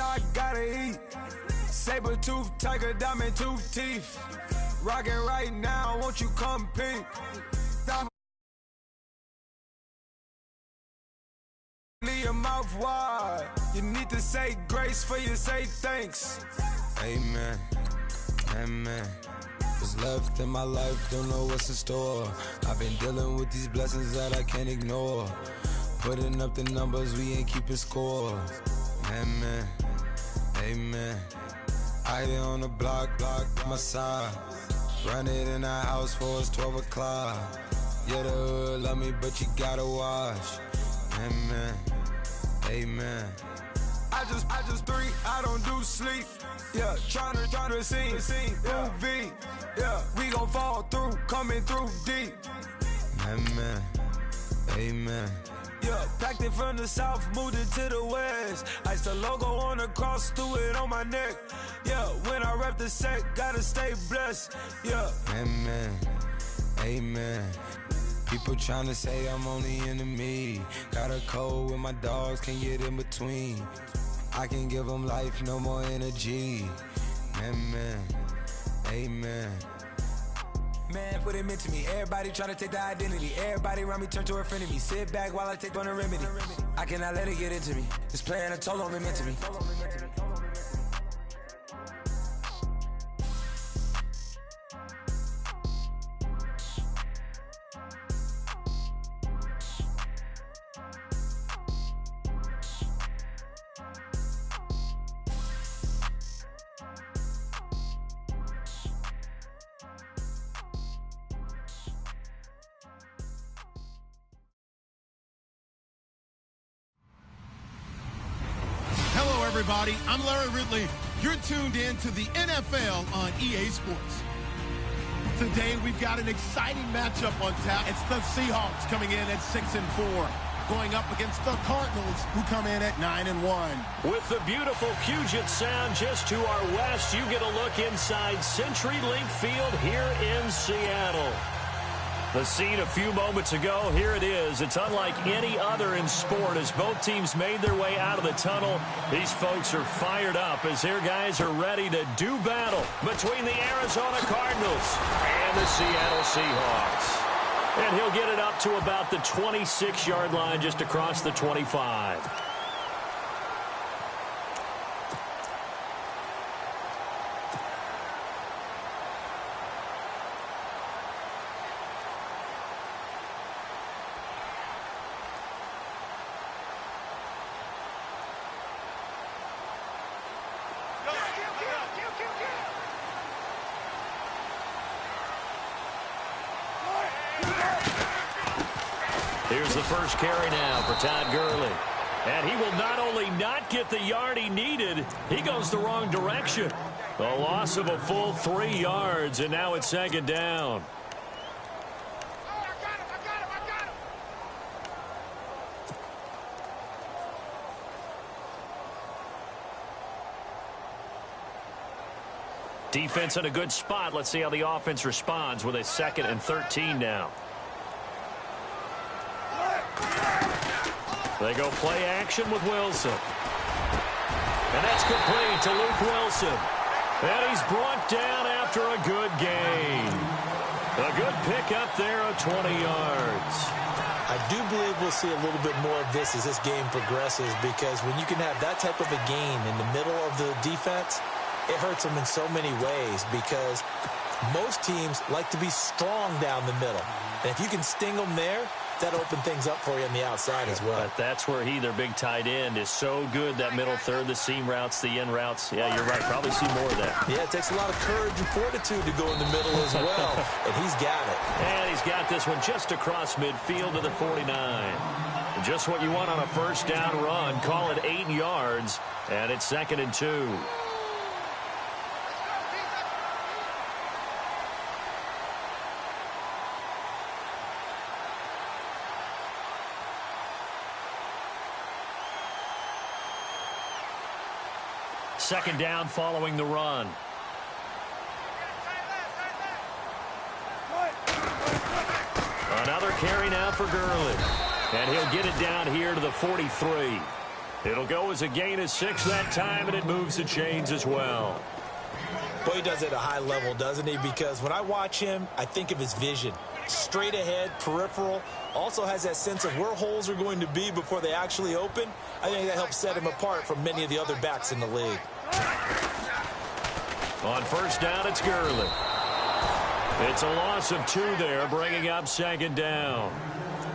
I gotta eat. Saber tooth, tiger, diamond tooth teeth. Rockin' right now, won't you come peep? Leave your mouth wide. You need to say grace for you say thanks. Amen. Amen. What's left in my life, don't know what's in store. I've been dealing with these blessings that I can't ignore. Putting up the numbers, we ain't keeping score. Amen. Amen. I been on the block, my side. Run it in our house for it's 12 o'clock. Yeah, the hood love me, but you gotta watch. Amen. Amen. I just three, I don't do sleep. Yeah, tryna see, movie. Yeah, we gon' fall through, coming through deep. Amen. Amen. Yeah, packed it from the south, moved it to the west. Iced the logo on the cross, threw it on my neck. Yeah, when I rep the set, gotta stay blessed. Yeah. Amen. Amen. People tryna say I'm only enemy. Got a code with my dogs, can't get in between. I can give them life, no more energy. Amen. Amen. Man, put him into me. Everybody tryna take the identity. Everybody around me turn to a friend of me. Sit back while I take on the remedy. I cannot let it get into me. It's playing a toll on me mentally. Everybody, I'm Larry Ridley. You're tuned in to the NFL on EA Sports. Today, we've got an exciting matchup on tap. It's the Seahawks coming in at 6-4, going up against the Cardinals, who come in at 9-1. With the beautiful Puget Sound just to our west, you get a look inside CenturyLink Field here in Seattle. The scene a few moments ago, here it is. It's unlike any other in sport as both teams made their way out of the tunnel. These folks are fired up as their guys are ready to do battle between the Arizona Cardinals and the Seattle Seahawks. And he'll get it up to about the 26-yard line just across the 25. Here's the first carry now for Todd Gurley. And he will not only not get the yard he needed, he goes the wrong direction. A loss of a full 3 yards, and now it's second down. Defense in a good spot. Let's see how the offense responds with a 2nd and 13 now. They go play action with Wilson. And that's complete to Luke Wilson. And he's brought down after a good gain. A good pickup there of 20 yards. I do believe we'll see a little bit more of this as this game progresses, because when you can have that type of a gain in the middle of the defense, it hurts them in so many ways, because most teams like to be strong down the middle. And if you can sting them there, that open things up for you on the outside as well. But that's where their big tight end, is so good. That middle third, the seam routes, the in routes. Yeah, you're right. Probably see more of that. Yeah, it takes a lot of courage and fortitude to go in the middle as well. And he's got it. And he's got this one just across midfield to the 49. Just what you want on a first down run. Call it 8 yards. And it's 2nd and 2. Second down following the run. Another carry now for Gurley. And he'll get it down here to the 43. It'll go as a gain of 6 that time, and it moves the chains as well. Boy, he does it at a high level, doesn't he? Because when I watch him, I think of his vision. Straight ahead, peripheral, also has that sense of where holes are going to be before they actually open. I think that helps set him apart from many of the other backs in the league. On first down, it's Gurley. It's a loss of 2 there, bringing up second down.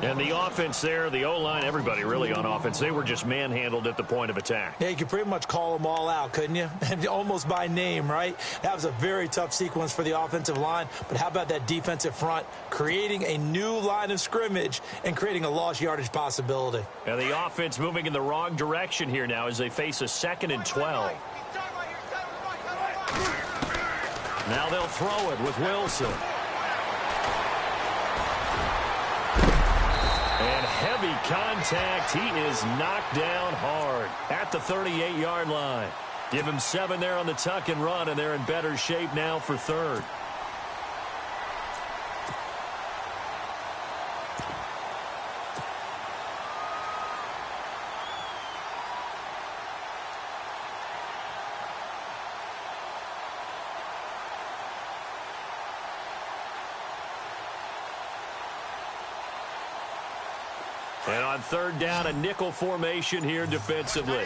And the offense there, the O-line, everybody really on offense, they were just manhandled at the point of attack. Yeah, you could pretty much call them all out, couldn't you? Almost by name, right? That was a very tough sequence for the offensive line. But how about that defensive front creating a new line of scrimmage and creating a lost yardage possibility? And the offense moving in the wrong direction here now as they face a 2nd and 12. Now they'll throw it with Wilson. And heavy contact. He is knocked down hard at the 38-yard line. Give him 7 there on the tuck and run, and they're in better shape now for 3rd. And on 3rd down, a nickel formation here defensively.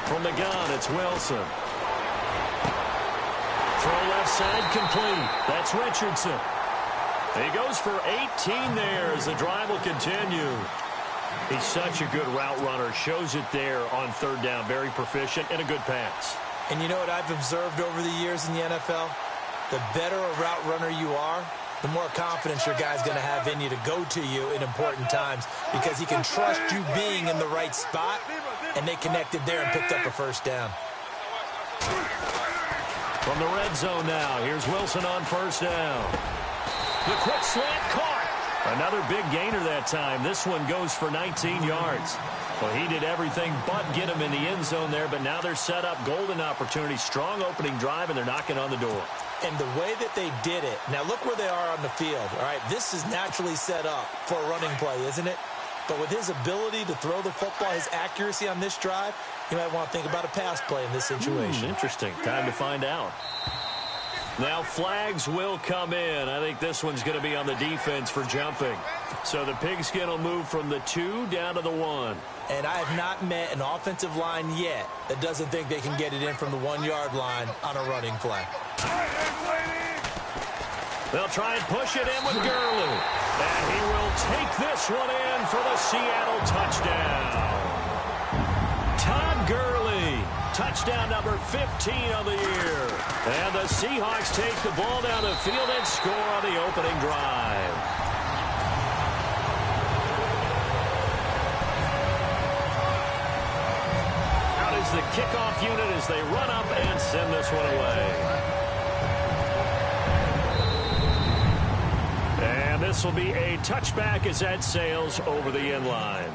From the gun, it's Wilson. Throw left side complete. That's Richardson. He goes for 18 there as the drive will continue. He's such a good route runner. Shows it there on 3rd down. Very proficient and a good pass. And you know what I've observed over the years in the NFL? The better a route runner you are, the more confidence your guy's going to have in you to go to you in important times because he can trust you being in the right spot, and they connected there and picked up a first down. From the red zone now, here's Wilson on first down. The quick slant caught. Another big gainer that time. This one goes for 19 yards. Well, he did everything but get him in the end zone there, but now they're set up. Golden opportunity, strong opening drive, and they're knocking on the door. And the way that they did it, now look where they are on the field. All right, this is naturally set up for a running play, isn't it? But with his ability to throw the football, his accuracy on this drive, you might want to think about a pass play in this situation. Interesting. Time to find out. Now flags will come in. I think this one's going to be on the defense for jumping. So the pigskin will move from the 2 down to the 1. And I have not met an offensive line yet that doesn't think they can get it in from the 1-yard line on a running play. They'll try and push it in with Gurley. And he will take this one in for the Seattle touchdown. Todd Gurley, touchdown number 15 of the year. And the Seahawks take the ball down the field and score on the opening drive. Out is the kickoff unit as they run up and send this one away. And this will be a touchback as that sails over the end line.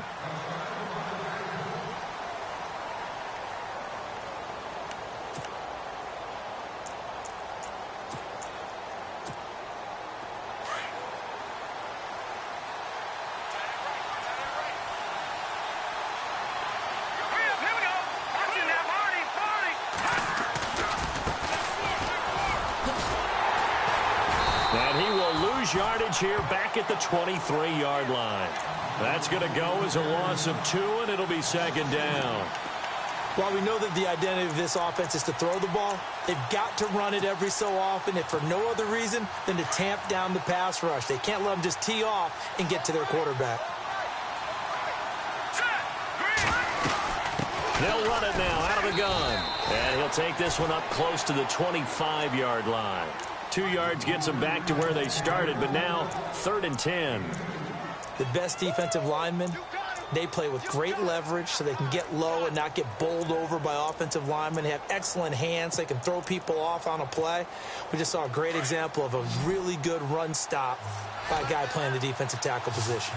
Yardage here back at the 23-yard line. That's going to go as a loss of 2, and it'll be second down. While we know that the identity of this offense is to throw the ball, they've got to run it every so often, if for no other reason than to tamp down the pass rush. They can't let them just tee off and get to their quarterback. They'll run it now out of the gun. And he'll take this one up close to the 25-yard line. 2 yards gets them back to where they started, but now 3rd and 10. The best defensive linemen, they play with great leverage so they can get low and not get bowled over by offensive linemen. They have excellent hands. They can throw people off on a play. We just saw a great example of a really good run stop by a guy playing the defensive tackle position.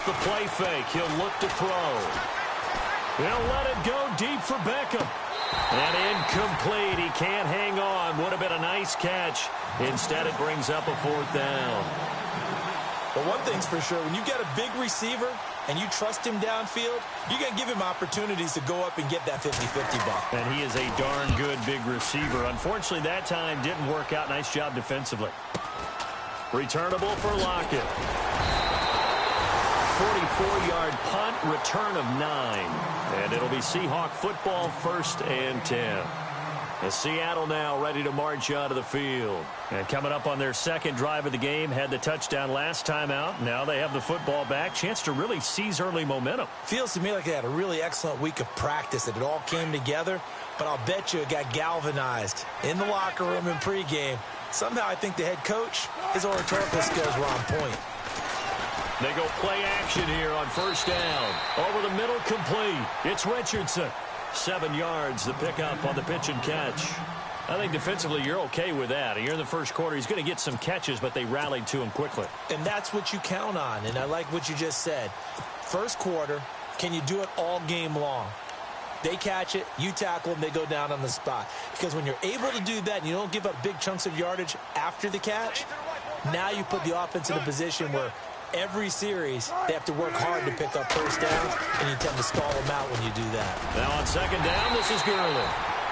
The play fake. He'll look to throw. He'll let it go deep for Beckham. And incomplete. He can't hang on. Would have been a nice catch. Instead, it brings up a 4th down. But one thing's for sure, when you get a big receiver and you trust him downfield, you're going to give him opportunities to go up and get that 50-50 ball. And he is a darn good big receiver. Unfortunately, that time didn't work out. Nice job defensively. Returnable for Lockett. 44-yard punt, return of 9. And it'll be Seahawk football, 1st and 10. As Seattle now ready to march out of the field. And coming up on their second drive of the game, had the touchdown last time out. Now they have the football back. Chance to really seize early momentum. Feels to me like they had a really excellent week of practice, that it all came together. But I'll bet you it got galvanized in the locker room in pregame. Somehow I think the head coach, his oratorical skills were on point. They go play action here on 1st down. Over the middle, complete. It's Richardson. 7 yards, the pickup on the pitch and catch. I think defensively you're okay with that. Here in the first quarter, he's going to get some catches, but they rallied to him quickly. And that's what you count on, and I like what you just said. First quarter, can you do it all game long? They catch it, you tackle them, they go down on the spot. Because when you're able to do that and you don't give up big chunks of yardage after the catch, now you put the offense in a position where every series, they have to work hard to pick up 1st downs, and you tend to stall them out when you do that. Now on 2nd down, this is Gurley.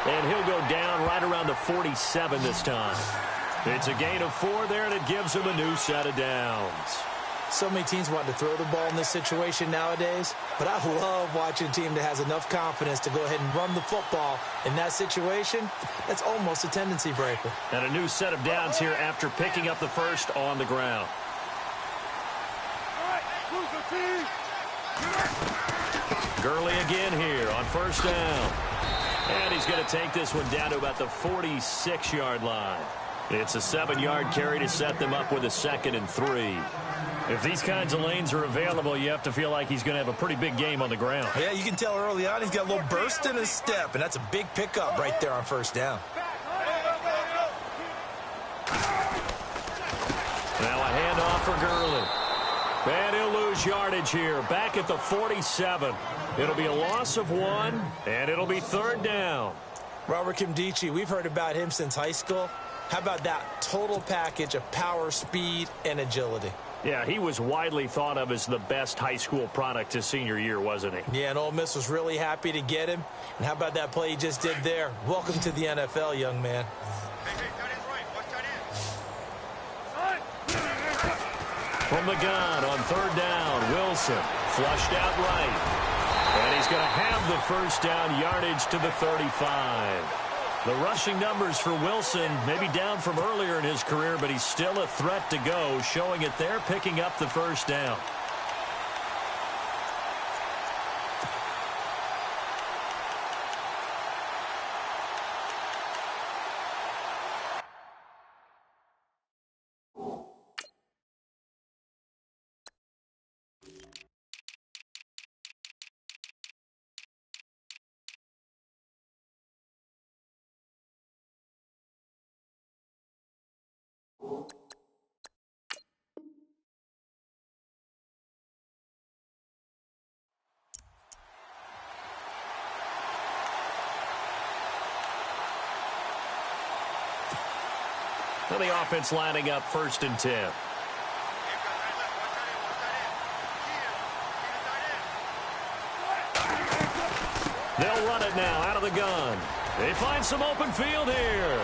And he'll go down right around the 47 this time. It's a gain of 4 there, and it gives him a new set of downs. So many teams want to throw the ball in this situation nowadays, but I love watching a team that has enough confidence to go ahead and run the football in that situation. That's almost a tendency breaker. And a new set of downs here after picking up the first on the ground. Gurley again here on 1st down. And he's going to take this one down to about the 46-yard line. It's a 7-yard carry to set them up with a 2nd and 3. If these kinds of lanes are available, you have to feel like he's going to have a pretty big game on the ground. Yeah, you can tell early on he's got a little burst in his step, and that's a big pickup right there on 1st down. Now a handoff for Gurley. And he'll lose yardage here. Back at the 47. It'll be a loss of 1, and it'll be 3rd down. Robert Kimdichie, we've heard about him since high school. How about that total package of power, speed, and agility? Yeah, he was widely thought of as the best high school product his senior year, wasn't he? Yeah, and Ole Miss was really happy to get him. And how about that play he just did there? Welcome to the NFL, young man. From the gun on 3rd down, Wilson flushed out right. And he's going to have the 1st down, yardage to the 35. The rushing numbers for Wilson maybe down from earlier in his career, but he's still a threat to go, showing it there, picking up the 1st down. So the offense lining up 1st and 10. They'll run it now out of the gun. They find some open field here.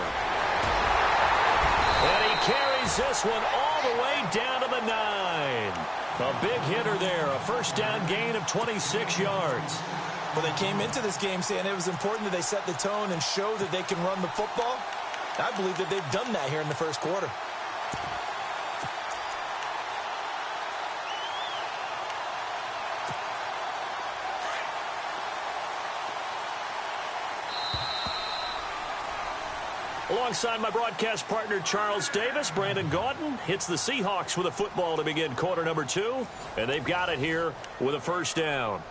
And he carries this one all the way down to the 9. A big hitter there, a 1st down gain of 26 yards. Well, they came into this game saying it was important that they set the tone and show that they can run the football. I believe that they've done that here in the first quarter. Alongside my broadcast partner, Charles Davis, Brandon Gaudin hits the Seahawks with a football to begin quarter number 2, and they've got it here with a 1st down.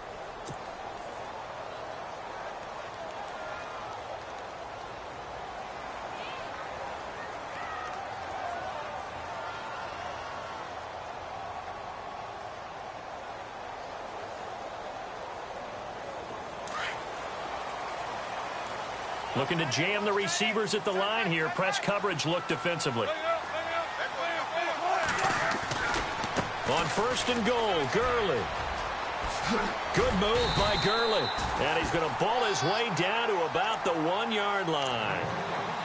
Looking to jam the receivers at the line here. Press coverage look defensively. On 1st and goal, Gurley. Good move by Gurley. And he's going to ball his way down to about the 1-yard line.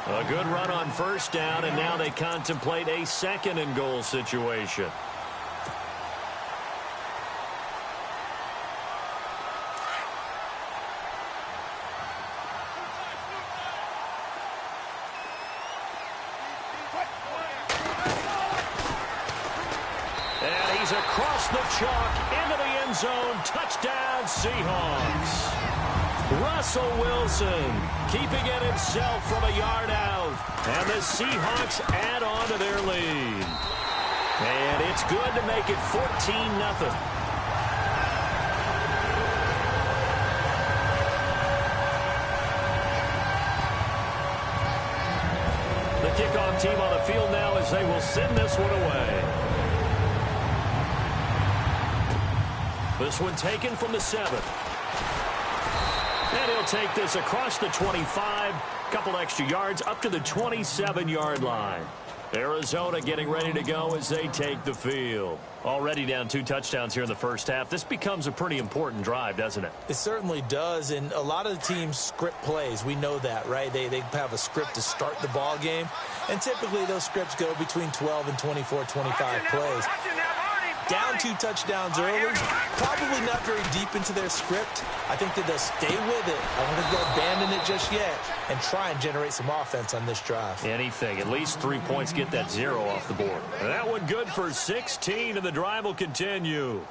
A good run on 1st down, and now they contemplate a 2nd and goal situation. And he's across the chalk into the end zone. Touchdown, Seahawks. Russell Wilson keeping it himself from a yard out. And the Seahawks add on to their lead. And it's good to make it 14-0. The kickoff team on the field now as they will send this one away. This one taken from the 7. And he'll take this across the 25. Couple extra yards up to the 27-yard line. Arizona getting ready to go as they take the field. Already down 2 touchdowns here in the first half. This becomes a pretty important drive, doesn't it? It certainly does, and a lot of the teams script plays. We know that, right? They have a script to start the ball game, and typically those scripts go between 12 and 24, 25 plays. Down 2 touchdowns early, probably not very deep into their script. I think that they'll stay with it. I don't think they'll abandon it just yet and try and generate some offense on this drive. Anything. At least 3 points, get that 0 off the board. And that one good for 16, and the drive will continue.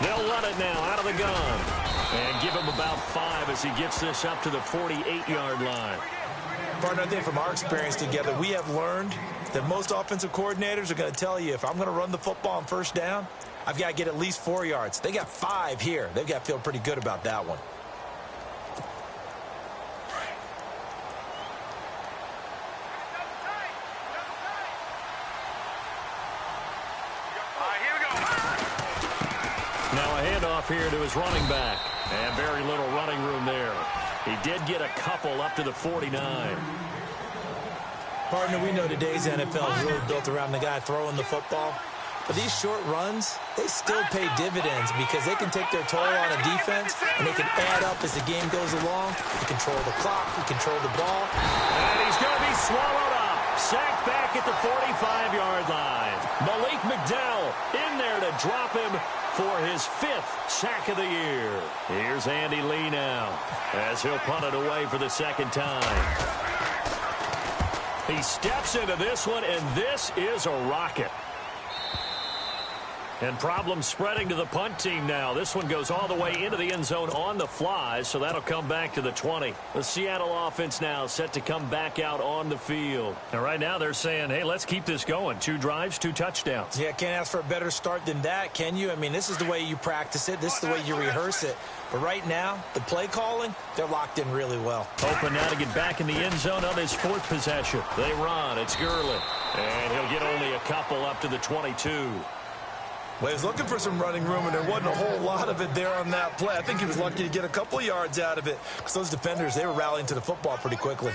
They'll run it now out of the gun. And give him about 5 as he gets this up to the 48-yard line. Partner, I think from our experience together, we have learned that most offensive coordinators are going to tell you, if I'm going to run the football on 1st down, I've got to get at least 4 yards. They got 5 here. They've got to feel pretty good about that one. Now a handoff here to his running back. And very little running room there. He did get a couple up to the 49. Partner, we know today's NFL is really built around the guy throwing the football. But these short runs, they still pay dividends because they can take their toll on a defense, and they can add up as the game goes along. You control the clock, you control the ball. And he's going to be swallowed up. Sacked back at the 45-yard line. Malik McDowell in there to drop him for his 5th sack of the year. Here's Andy Lee now as he'll punt it away for the 2nd time. He steps into this one, and this is a rocket. And problems spreading to the punt team now. This one goes all the way into the end zone on the fly, so that'll come back to the 20. The Seattle offense now set to come back out on the field. And right now they're saying, hey, let's keep this going. 2 drives, 2 touchdowns. Yeah, can't ask for a better start than that, can you? I mean, this is the way you practice it. This is the way you rehearse it. But right now, the play calling, they're locked in really well. Open now to get back in the end zone on his 4th possession. They run. It's Gurley. And he'll get only a couple up to the 22. Well, he was looking for some running room, and there wasn't a whole lot of it there on that play. I think he was lucky to get a couple yards out of it because those defenders, they were rallying to the football pretty quickly.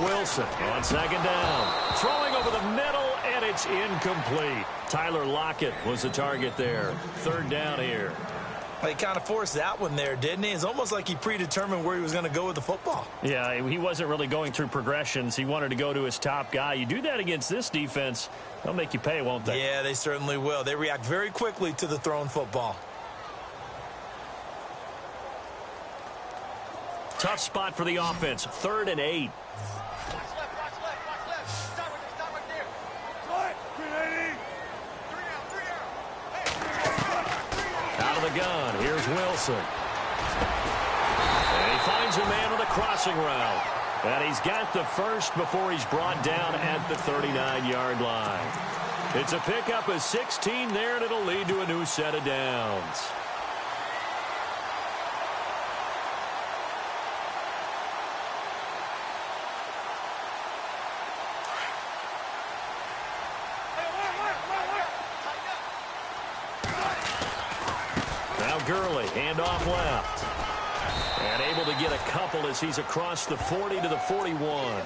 Wilson on 2nd down. Throwing over the middle, and it's incomplete. Tyler Lockett was the target there. 3rd down here. Well, he kind of forced that one there, didn't he? It's almost like he predetermined where he was going to go with the football. Yeah, he wasn't really going through progressions. He wanted to go to his top guy. You do that against this defense, they'll make you pay, won't they? Yeah, they certainly will. They react very quickly to the thrown football. Tough spot for the offense. 3rd and 8. Out of the gun. Here's Wilson. And he finds a man on the crossing route. And he's got the first before he's brought down at the 39-yard line. It's a pickup of 16 there, and it'll lead to a new set of downs. Now Gurley, handoff left. And able to get a couple as he's across the 40 to the 41.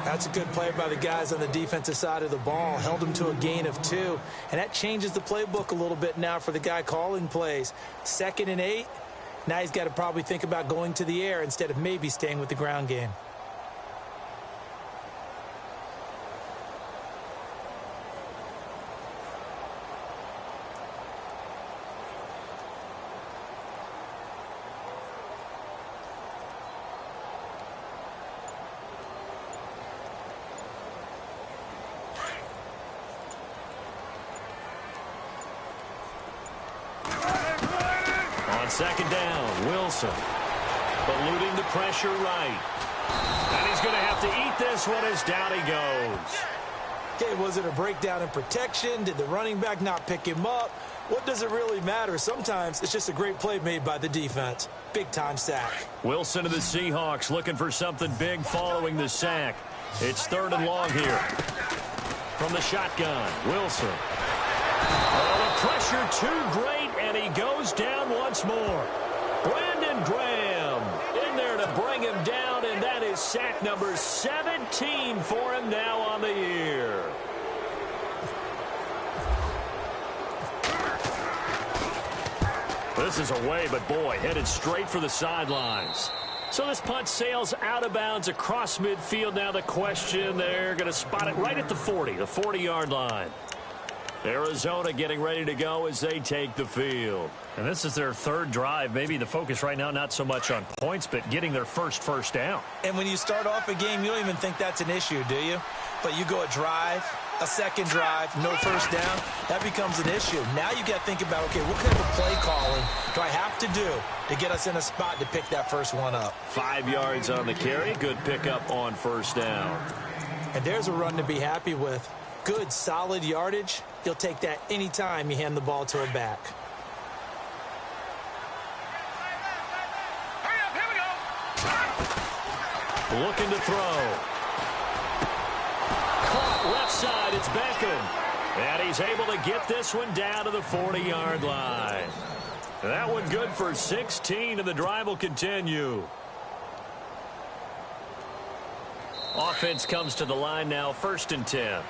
That's a good play by the guys on the defensive side of the ball. Held him to a gain of 2. And that changes the playbook a little bit now for the guy calling plays. 2nd and 8. Now he's got to probably think about going to the air instead of maybe staying with the ground game. On 2nd down, Wilson. Eluding the pressure right. And he's going to have to eat this one as down he goes. Okay, was it a breakdown in protection? Did the running back not pick him up? What does it really matter? Sometimes it's just a great play made by the defense. Big-time sack. Wilson to the Seahawks looking for something big following the sack. It's 3rd and long here. From the shotgun, Wilson. Oh, the pressure too great, and he goes down once more. Brandon Graham in there to bring him down, and that is sack number 17 for him now on the year. This is away, but boy, headed straight for the sidelines. So this punt sails out of bounds across midfield. Now the question, they're going to spot it right at the 40, the 40-yard line. Arizona getting ready to go as they take the field. And this is their 3rd drive. Maybe the focus right now not so much on points, but getting their first down. And when you start off a game, you don't even think that's an issue, do you? But you go a drive, a 2nd drive, no first down, that becomes an issue. Now you got to think about, okay, what kind of a play calling do I have to do to get us in a spot to pick that first one up? 5 yards on the carry. Good pickup on 1st down. And there's a run to be happy with. Good, solid yardage. You'll take that anytime you hand the ball to a back. Looking to throw. Caught left side. It's Beckham. And he's able to get this one down to the 40-yard line. That one good for 16, and the drive will continue. Offense comes to the line now, 1st and 10.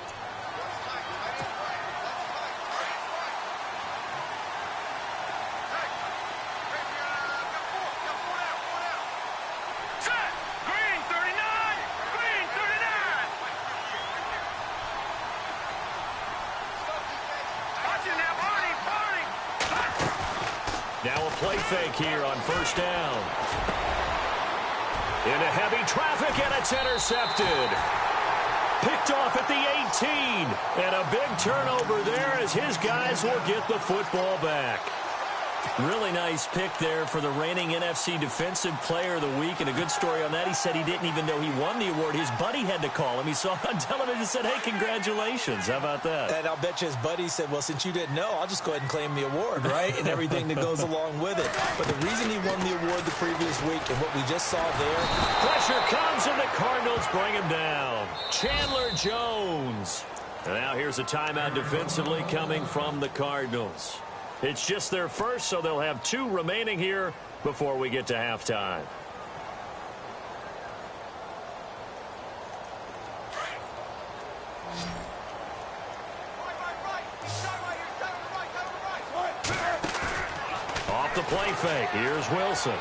Now a play fake here on 1st down. Into heavy traffic, and it's intercepted. Picked off at the 18. And a big turnover there as his guys will get the football back. Really nice pick there for the reigning NFC Defensive Player of the Week. And a good story on that. He said he didn't even know he won the award. His buddy had to call him. He saw it on television and said, hey, congratulations. How about that? And I'll bet you his buddy said, well, since you didn't know, I'll just go ahead and claim the award, right? And everything that goes along with it. But the reason he won the award the previous week and what we just saw there. Pressure comes, and the Cardinals bring him down. Chandler Jones. And now here's a timeout defensively coming from the Cardinals. It's just their first, so they'll have 2 remaining here before we get to halftime. Off the play fake, here's Wilson.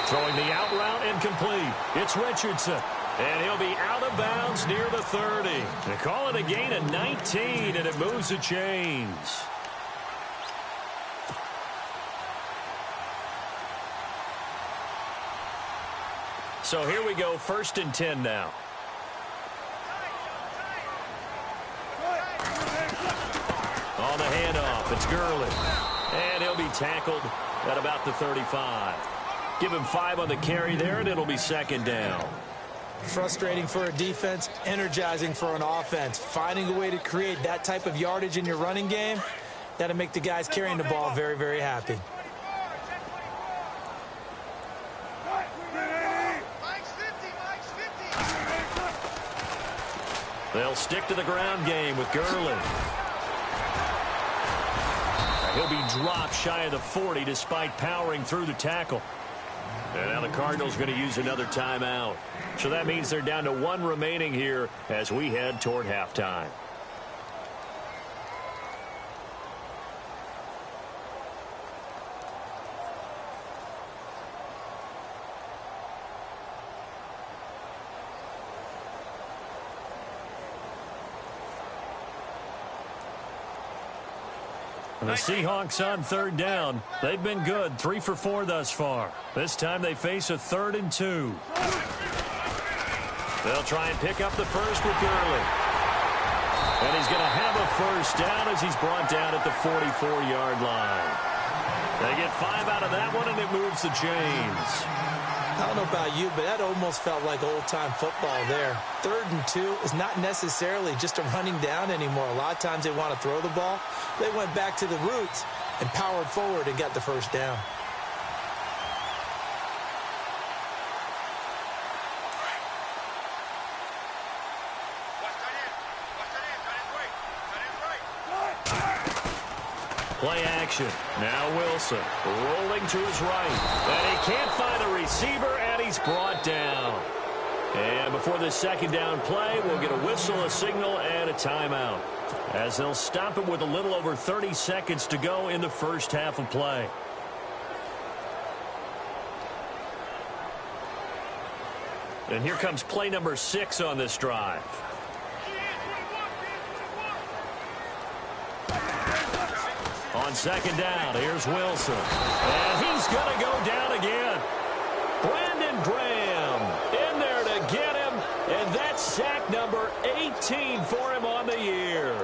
Throwing the out route incomplete. It's Richardson. And he'll be out of bounds near the 30. They call it a gain of 19, and it moves the chains. So here we go, 1st and 10 now. On the handoff, it's Gurley. And he'll be tackled at about the 35. Give him 5 on the carry there, and it'll be second down. Frustrating for a defense, energizing for an offense. Finding a way to create that type of yardage in your running game, that'll make the guys carrying the ball very, very happy. They'll stick to the ground game with Gurley. He'll be dropped shy of the 40 despite powering through the tackle. And now the Cardinals going to use another timeout. So that means they're down to 1 remaining here as we head toward halftime. The Seahawks on third down. They've been good, 3 for 4 thus far. This time they face a 3rd and 2. They'll try and pick up the first with Gurley. And he's going to have a first down as he's brought down at the 44-yard line. They get 5 out of that one, and it moves the chains. I don't know about you, but that almost felt like old-time football there. 3rd and 2 is not necessarily just a running down anymore. A lot of times they want to throw the ball. They went back to the roots and powered forward and got the first down. Play action. Now Wilson rolling to his right. And he can't find a receiver, and he's brought down. And before the second down play, we'll get a whistle, a signal, and a timeout, as they'll stop it with a little over 30 seconds to go in the first half of play. And here comes play number 6 on this drive. On second down, here's Wilson. And he's going to go down again. Brandon Graham in there to get him. And that's sack number 18 for him on the year.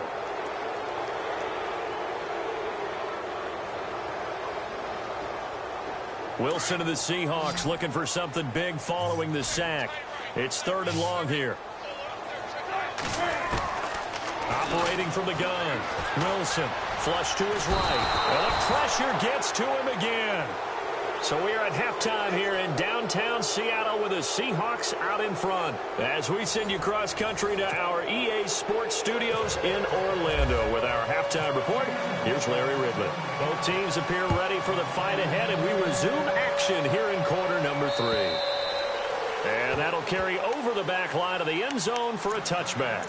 Wilson of the Seahawks looking for something big following the sack. It's 3rd and long here. Operating from the gun. Wilson flush to his right. And the pressure gets to him again. So we are at halftime here in downtown Seattle with the Seahawks out in front. As we send you cross country to our EA Sports Studios in Orlando with our halftime report. Here's Larry Ridley. Both teams appear ready for the fight ahead, and we resume action here in quarter number 3. And that'll carry over the back line of the end zone for a touchback.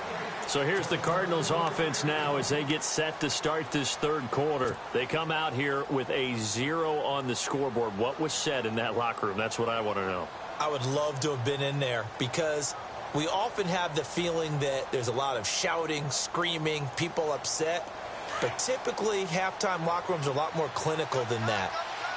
So here's the Cardinals offense now as they get set to start this 3rd quarter. They come out here with a 0 on the scoreboard. What was said in that locker room? That's what I want to know. I would love to have been in there because we often have the feeling that there's a lot of shouting, screaming, people upset. But typically, halftime locker rooms are a lot more clinical than that.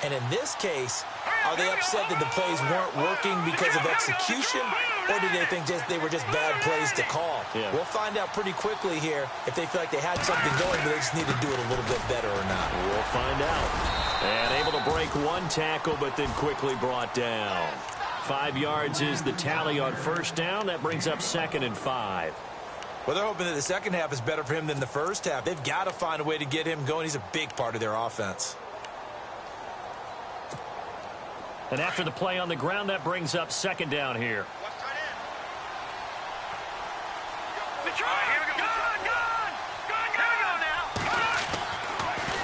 And in this case, are they upset that the plays weren't working because of execution, or do they think they were just bad plays to call? Yeah. We'll find out pretty quickly here if they feel like they had something going, but they just need to do it a little bit better or not. We'll find out. And able to break one tackle, but then quickly brought down. 5 yards is the tally on first down. That brings up 2nd and 5. Well, they're hoping that the second half is better for him than the first half. They've got to find a way to get him going. He's a big part of their offense. And after the play on the ground, that brings up 2nd down here.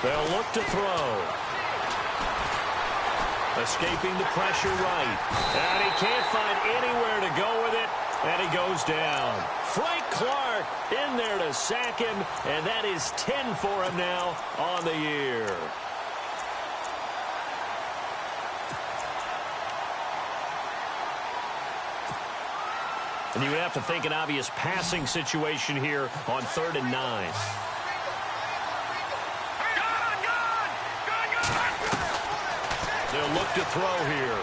They'll look to throw. Escaping the pressure right. And he can't find anywhere to go with it. And he goes down. Frank Clark in there to sack him. And that is 10 for him now on the year. And you would have to think an obvious passing situation here on 3rd and 9. They'll look to throw here.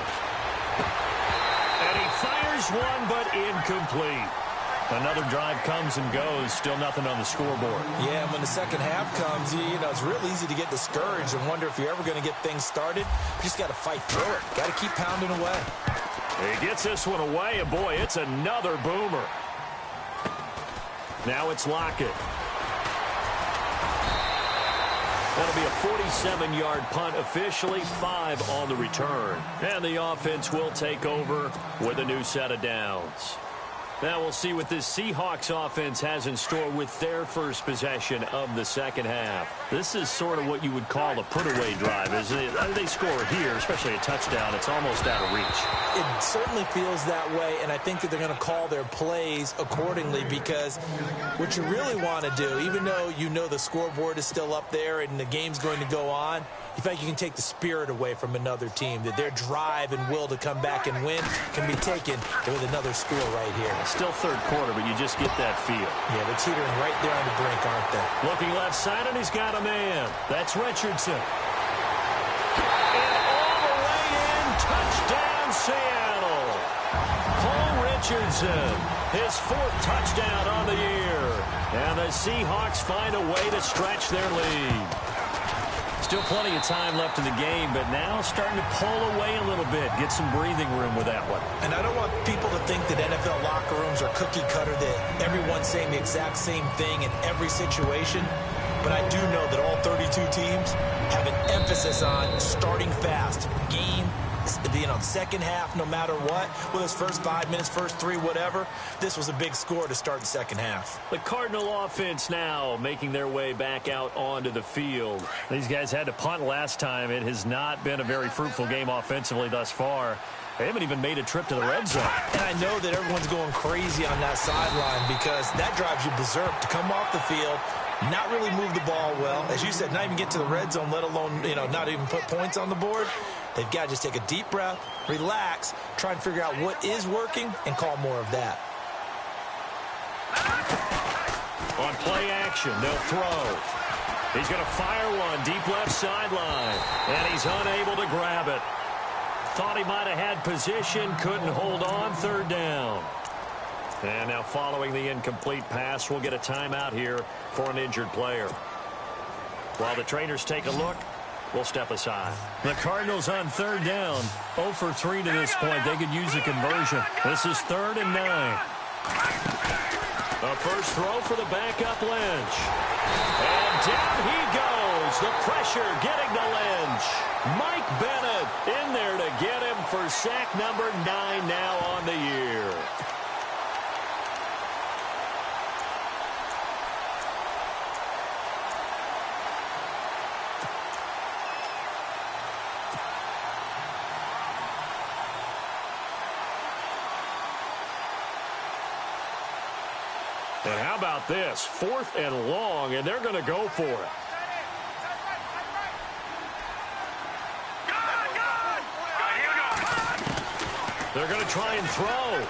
And he fires one, but incomplete. Another drive comes and goes, still nothing on the scoreboard. Yeah, and when the second half comes, you know, it's real easy to get discouraged and wonder if you're ever going to get things started. You just got to fight through it. Got to keep pounding away. He gets this one away, and boy, it's another boomer. Now it's Lockett. That'll be a 47-yard punt officially, 5 on the return. And the offense will take over with a new set of downs. Now we'll see what this Seahawks offense has in store with their first possession of the second half. This is sort of what you would call a put-away drive, isn't it? They score here, especially a touchdown. It's almost out of reach. It certainly feels that way, and I think that they're going to call their plays accordingly because what you really want to do, even though you know the scoreboard is still up there and the game's going to go on, you think you can take the spirit away from another team, that their drive and will to come back and win can be taken with another score right here. Still third quarter, but you just get that feel. Yeah, they're teetering right there on the brink, aren't they? Looking left side, and he's got a man. That's Richardson. And all the way in, touchdown Seattle. Paul Richardson, his 4th touchdown on the year. And the Seahawks find a way to stretch their lead. Still plenty of time left in the game, but now starting to pull away a little bit, get some breathing room with that one. And I don't want people to think that NFL locker rooms are cookie cutter, that everyone's saying the exact same thing in every situation. But I do know that all 32 teams have an emphasis on starting fast. Game, second half, no matter what. Whether it's first 5 minutes, first 3, whatever. This was a big score to start the second half. The Cardinal offense now making their way back out onto the field. These guys had to punt last time. It has not been a very fruitful game offensively thus far. They haven't even made a trip to the red zone. And I know that everyone's going crazy on that sideline because that drives you berserk to come off the field, not really move the ball well. As you said, not even get to the red zone, let alone, not even put points on the board. They've got to just take a deep breath, relax, try and figure out what is working, and call more of that. On play action, they'll throw. He's going to fire one deep left sideline, and he's unable to grab it. Thought he might have had position, couldn't hold on, 3rd down. And now following the incomplete pass, we'll get a timeout here for an injured player. While the trainers take a look, we'll step aside. The Cardinals on 3rd down, 0 for 3 to this point. They could use a conversion. This is 3rd and 9. The first throw for the backup Lynch. And down he goes. The pressure getting to Lynch. Mike Bennett in there to get him for sack number 9 now on the year. And how about this? 4th and long, and they're going to go for it. They're going to try and throw.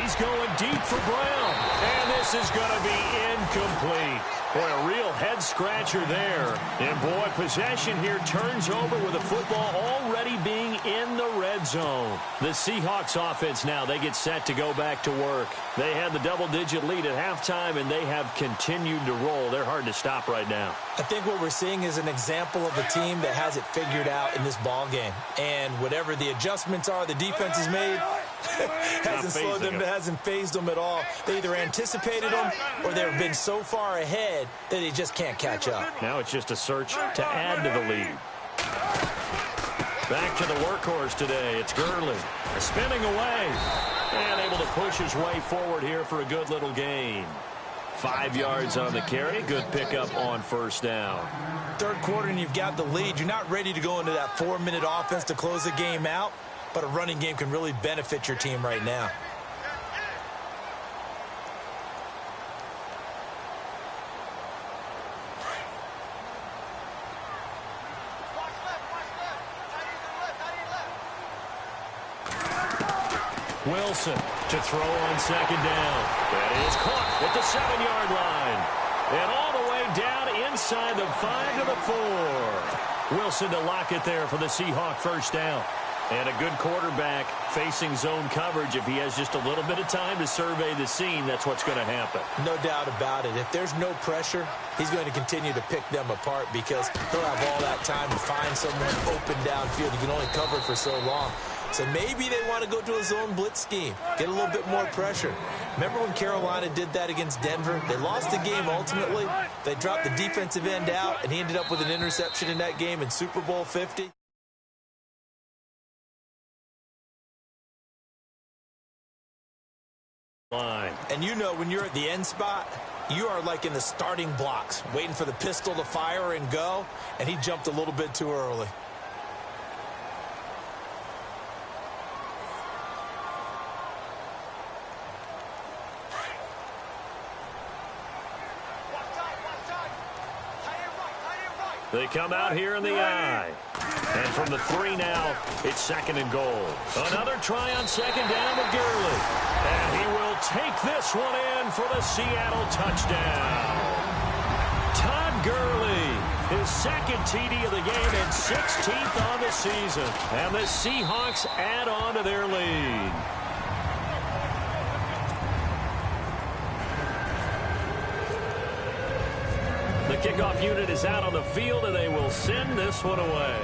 He's going deep for Brown. And this is going to be incomplete. Boy, a real head-scratcher there. And, boy, possession here turns over with the football already being in the red zone. The Seahawks offense now, they get set to go back to work. They had the double-digit lead at halftime, and they have continued to roll. They're hard to stop right now. I think what we're seeing is an example of a team that has it figured out in this ball game. And whatever the adjustments are the defense has made, hasn't slowed them, hasn't phased them at all. They either anticipated them or they've been so far ahead that they just can't catch up. Now it's just a search to add to the lead. Back to the workhorse today. It's Gurley. Spinning away. And able to push his way forward here for a good little gain. 5 yards on the carry. Good pickup on 1st down. 3rd quarter and you've got the lead. You're not ready to go into that 4-minute offense to close the game out. But a running game can really benefit your team right now. Wilson to throw on 2nd down. That is caught at the 7-yard line. And all the way down inside the 5 to the 4. Wilson to lock it there for the Seahawk 1st down. And a good quarterback facing zone coverage, if he has just a little bit of time to survey the scene, that's what's going to happen. No doubt about it. If there's no pressure, he's going to continue to pick them apart because he'll have all that time to find someone open downfield. He can only cover for so long. So maybe they want to go to a zone blitz scheme, get a little bit more pressure. Remember when Carolina did that against Denver? They lost the game ultimately. They dropped the defensive end out, and he ended up with an interception in that game in Super Bowl 50. And you know, when you're at the end spot, you are like in the starting blocks, waiting for the pistol to fire and go, and he jumped a little bit too early. They come out here in the eye. And from the 3 now, it's 2nd and goal. Another try on 2nd down with Gurley. And he will take this one in for the Seattle touchdown. Todd Gurley, his 2nd TD of the game and 16th on the season. And the Seahawks add on to their lead. The kickoff unit is out on the field, and they will send this one away.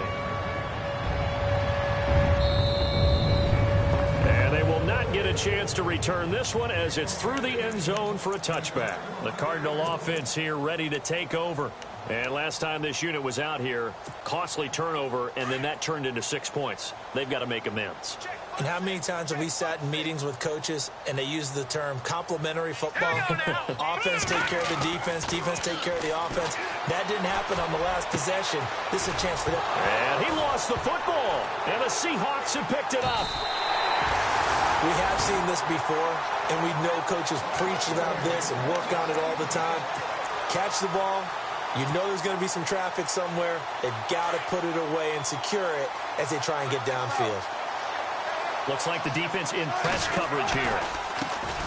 And they will not get a chance to return this one as it's through the end zone for a touchback. The Cardinal offense here ready to take over. And last time this unit was out here, costly turnover, and then that turned into 6 points. They've got to make amends. And how many times have we sat in meetings with coaches and they use the term complementary football? Offense take care of the defense, defense take care of the offense. That didn't happen on the last possession. This is a chance for them. And he lost the football, and the Seahawks have picked it up. We have seen this before, and we know coaches preach about this and work on it all the time. Catch the ball. You know there's going to be some traffic somewhere. They've got to put it away and secure it as they try and get downfield. Looks like the defense in press coverage here.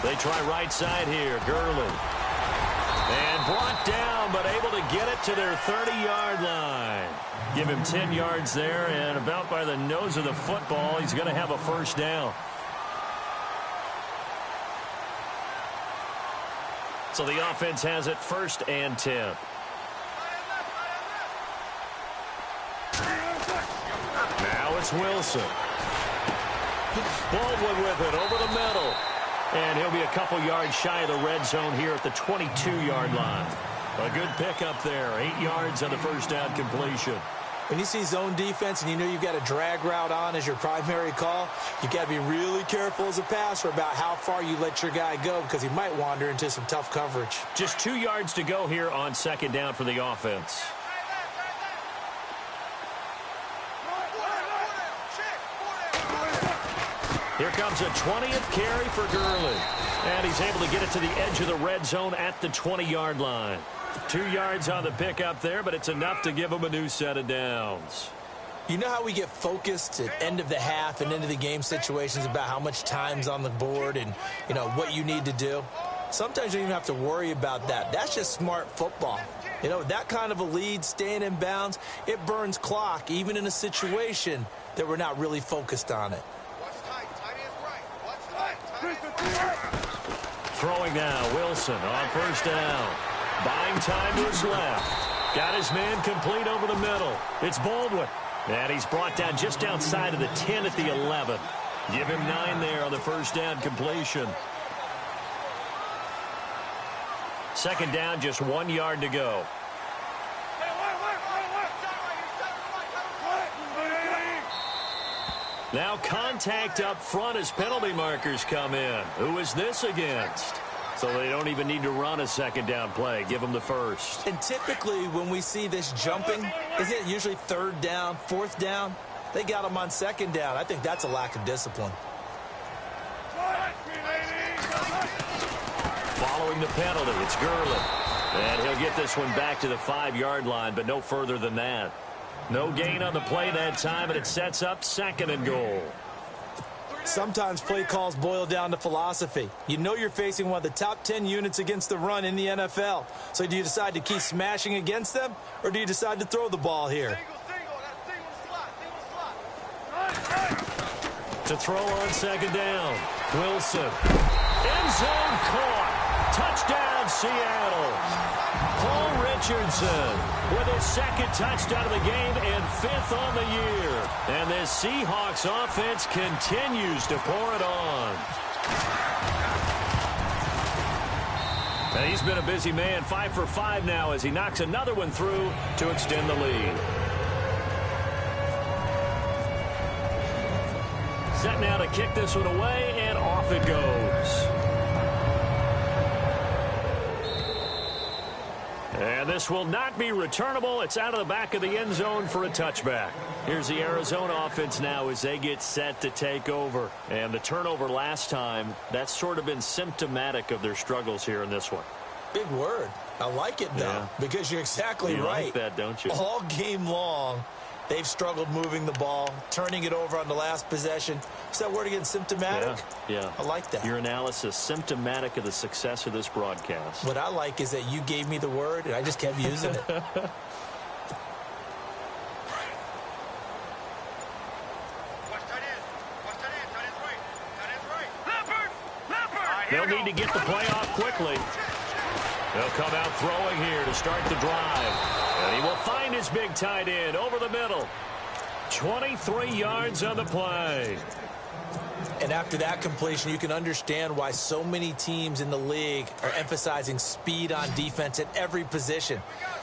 They try right side here. Gurley. And brought down, but able to get it to their 30-yard line. Give him 10 yards there, and about by the nose of the football, he's going to have a first down. So the offense has it 1st and 10. Now it's Wilson. Baldwin with it over the middle. And he'll be a couple yards shy of the red zone here at the 22-yard line. A good pickup there. 8 yards on the first down completion. When you see zone defense and you know you've got a drag route on as your primary call, you've got to be really careful as a passer about how far you let your guy go because he might wander into some tough coverage. Just 2 yards to go here on 2nd down for the offense. Here comes a 20th carry for Gurley. And he's able to get it to the edge of the red zone at the 20-yard line. 2 yards on the pickup there, but it's enough to give him a new set of downs. You know how we get focused at end of the half and into the game situations about how much time's on the board and, you know, what you need to do? Sometimes you don't even have to worry about that. That's just smart football. You know, that kind of a lead, staying in bounds, it burns clock, even in a situation that we're not really focused on it. Throwing now, Wilson on 1st down. Buying time to his left. Got his man complete over the middle. It's Baldwin. And he's brought down just outside of the 10 at the 11. Give him 9 there on the first down completion. 2nd down, just 1 yard to go. Now contact up front as penalty markers come in. Who is this against? So they don't even need to run a 2nd down play. Give them the first. And typically when we see this jumping, isn't it usually 3rd down, 4th down? They got them on 2nd down. I think that's a lack of discipline. Following the penalty, it's Gurley. And he'll get this one back to the 5-yard line, but no further than that. No gain on the play that time, and it sets up 2nd and goal. Sometimes play calls boil down to philosophy. You know you're facing one of the top 10 units against the run in the NFL. So do you decide to keep smashing against them, or do you decide to throw the ball here? To throw on second down. Wilson. End zone caught. Touchdown, Seattle. Paul Richardson with his second touchdown of the game and 5th on the year. And this Seahawks offense continues to pour it on. And he's been a busy man, 5 for 5 now as he knocks another one through to extend the lead. Set now to kick this one away, and off it goes. And this will not be returnable. It's out of the back of the end zone for a touchback. Here's the Arizona offense now as they get set to take over. And the turnover last time, that's sort of been symptomatic of their struggles here in this one. Big word. I like it, though, because you're exactly right. You like that, don't you? All game long, they've struggled moving the ball, turning it over on the last possession. Is that word again, symptomatic? Yeah. I like that. Your analysis, symptomatic of the success of this broadcast. What I like is that you gave me the word, and I just kept using it. They'll need to get the play off quickly. They'll come out throwing here to start the drive. And he will find his big tight end over the middle. 23 yards on the play. And after that completion, you can understand why so many teams in the league are emphasizing speed on defense at every position.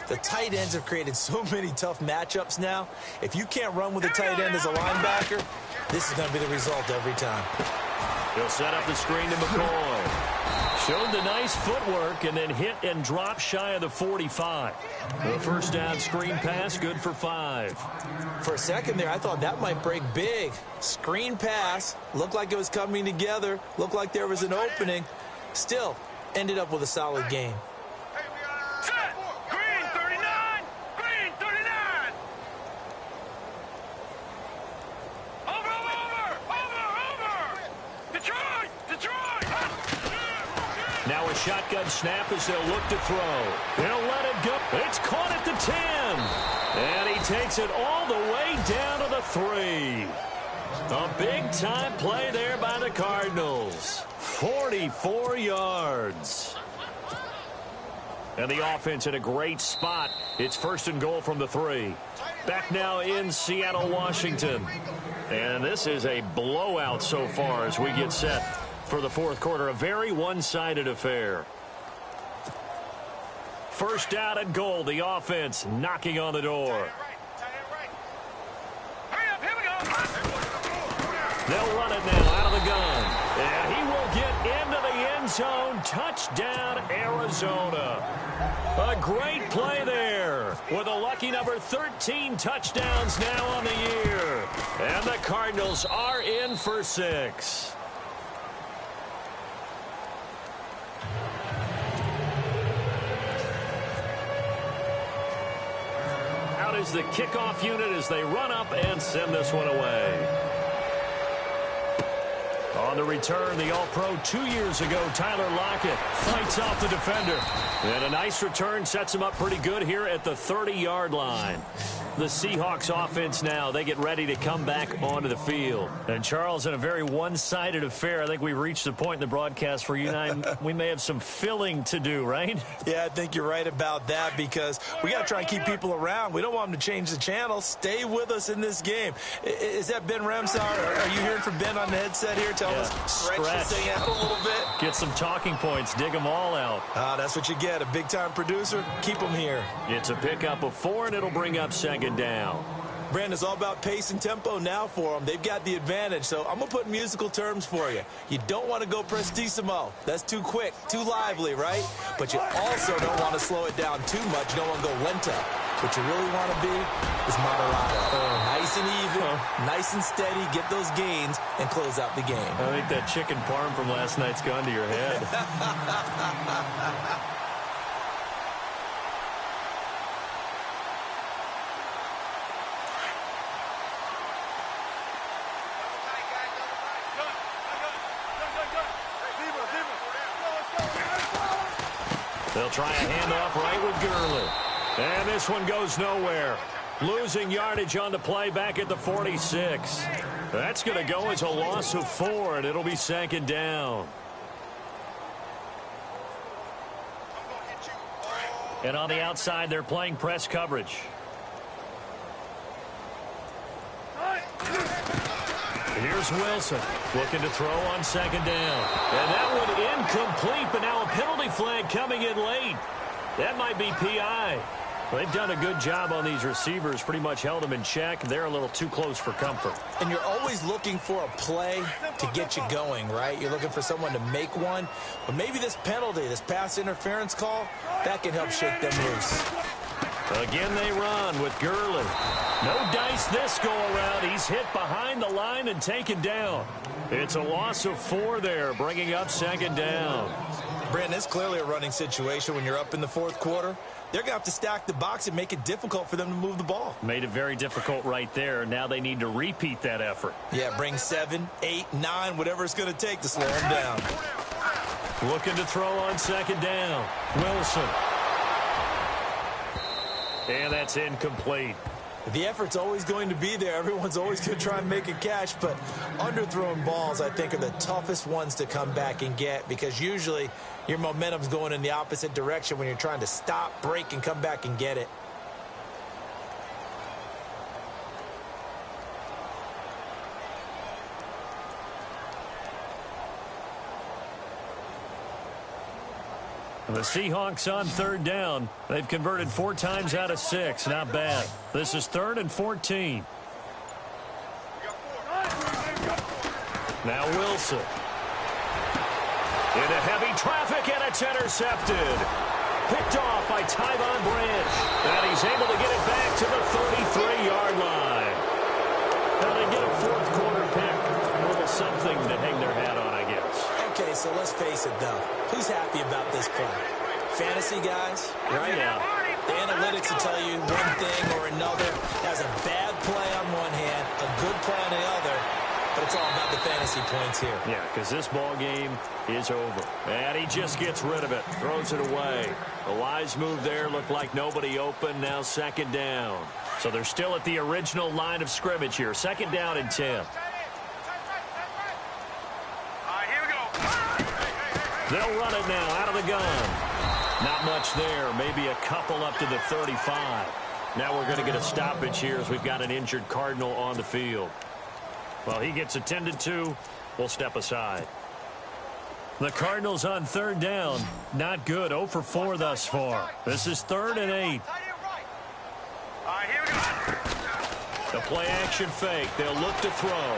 The tight ends have created so many tough matchups now. If you can't run with a tight end as a linebacker, this is going to be the result every time. He'll set up the screen to McCoy. Showed the nice footwork and then hit and drop shy of the 45. The first down screen pass, good for 5. For a second there, I thought that might break big. Screen pass, looked like it was coming together, looked like there was an opening. Still, ended up with a solid game. Set! Green 39! Green 39! Over! Detroit! Now a shotgun snap as they'll look to throw. They'll let it go. It's caught at the 10. And he takes it all the way down to the 3. A big-time play there by the Cardinals. 44 yards. And the offense in a great spot. It's first and goal from the 3. Back now in Seattle, Washington. And this is a blowout so far as we get set for the fourth quarter. A very one-sided affair. First down and goal. The offense knocking on the door. They'll run it now out of the gun. And he will get into the end zone. Touchdown, Arizona. A great play there with a lucky number 13 touchdowns now on the year. And the Cardinals are in for 6. Out is the kickoff unit as they run up and send this one away. On the return, the All-Pro 2 years ago, Tyler Lockett fights off the defender. And a nice return sets him up pretty good here at the 30-yard line. The Seahawks offense now, they get ready to come back onto the field. And Charles, in a very one-sided affair, I think we've reached the point in the broadcast where you and I, we may have some filling to do, right? Yeah, I think you're right about that because we got to try and keep people around. We don't want them to change the channel. Stay with us in this game. Is that Ben Ramsar? Are you hearing from Ben on the headset here? Tell us, stretch this thing out a little bit. Get some talking points. Dig them all out. That's what you get. A big-time producer. Keep them here. It's a pickup of 4, and it'll bring up second down. Brandon, it's all about pace and tempo now for them. They've got the advantage, so I'm going to put musical terms for you. You don't want to go prestissimo. That's too quick, too lively, right? But you also don't want to slow it down too much. You don't want to go lento. What you really want to be is moderado. Nice and even, nice and steady, get those gains, and close out the game. I think that chicken parm from last night's gone to your head. They'll try a handoff right with Gurley. And this one goes nowhere. Losing yardage on the play back at the 46. That's going to go as a loss of 4, and it'll be 2nd down. And on the outside, they're playing press coverage. Here's Wilson looking to throw on 2nd down. And that one incomplete, but now a penalty flag coming in late. That might be PI. They've done a good job on these receivers, pretty much held them in check. They're a little too close for comfort. And you're always looking for a play to get you going, right? You're looking for someone to make one. But maybe this penalty, this pass interference call, that can help shake them loose. Again, they run with Gurley. No dice this go-around. He's hit behind the line and taken down. It's a loss of 4 there, bringing up 2nd down. Brandon, it's clearly a running situation when you're up in the 4th quarter. They're going to have to stack the box and make it difficult for them to move the ball. Made it very difficult right there. Now they need to repeat that effort. Yeah, bring 7, 8, 9, whatever it's going to take to slow them down. Looking to throw on 2nd down. Wilson. And that's incomplete. The effort's always going to be there. Everyone's always going to try and make a catch, but underthrown balls, I think, are the toughest ones to come back and get because usually your momentum's going in the opposite direction when you're trying to stop, break, and come back and get it. The Seahawks on 3rd down. They've converted 4 times out of 6. Not bad. This is 3rd and 14. Now Wilson. Into heavy traffic, and it's intercepted. Picked off by Tyvon Branch. And he's able to get it back to the 33-yard line. Now they get a 4th quarter pick. A little something to hang their hat on, I guess. Okay, so let's face it, though. Who's happy about this play? Fantasy guys, right? Yeah. The analytics will tell you one thing or another. Has a bad play on one hand, a good play on the other, but it's all about the fantasy points here. Yeah, because this ball game is over. And he just gets rid of it, throws it away. A wise move there, looked like nobody open, now 2nd down. So they're still at the original line of scrimmage here, 2nd down and 10. They'll run it now out of the gun. Not much there. Maybe a couple up to the 35. Now we're going to get a stoppage here as we've got an injured Cardinal on the field. Well, he gets attended to. We'll step aside. The Cardinals on 3rd down. Not good. 0 for 4 thus far. This is 3rd and 8. The play action fake. They'll look to throw.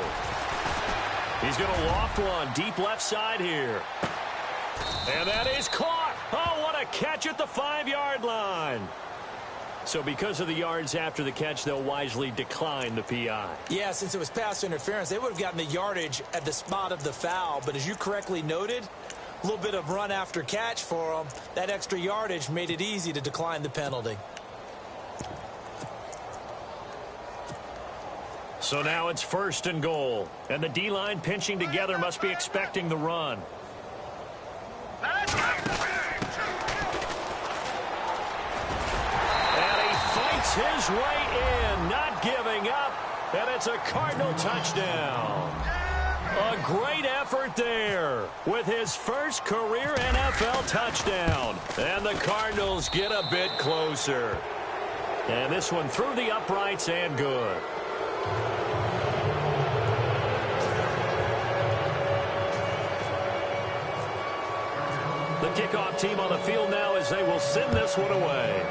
He's going to loft one deep left side here. And that is caught. Oh, what a catch at the 5-yard line. So because of the yards after the catch, they'll wisely decline the PI. Yeah, since it was pass interference, they would have gotten the yardage at the spot of the foul. But as you correctly noted, a little bit of run after catch for them. That extra yardage made it easy to decline the penalty. So now it's 1st and goal. And the D-line pinching together must be expecting the run. And he fights his way in, not giving up. And it's a Cardinal touchdown. A great effort there with his first career NFL touchdown. And the Cardinals get a bit closer. And this one through the uprights and good. The kickoff team on the field now as they will send this one away.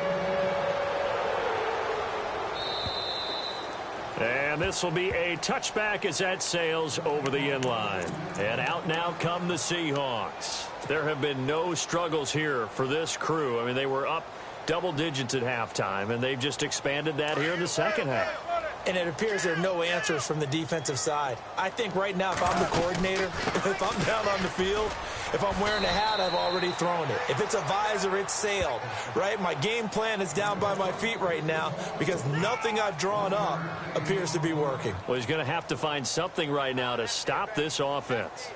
And this will be a touchback as that sails over the end line. And out now come the Seahawks. There have been no struggles here for this crew. I mean, they were up double digits at halftime, and they've just expanded that here in the 2nd half. And it appears there are no answers from the defensive side. I think right now, if I'm the coordinator, if I'm down on the field, if I'm wearing a hat, I've already thrown it. If it's a visor, it's sailed, right? My game plan is down by my feet right now because nothing I've drawn up appears to be working. Well, he's going to have to find something right now to stop this offense.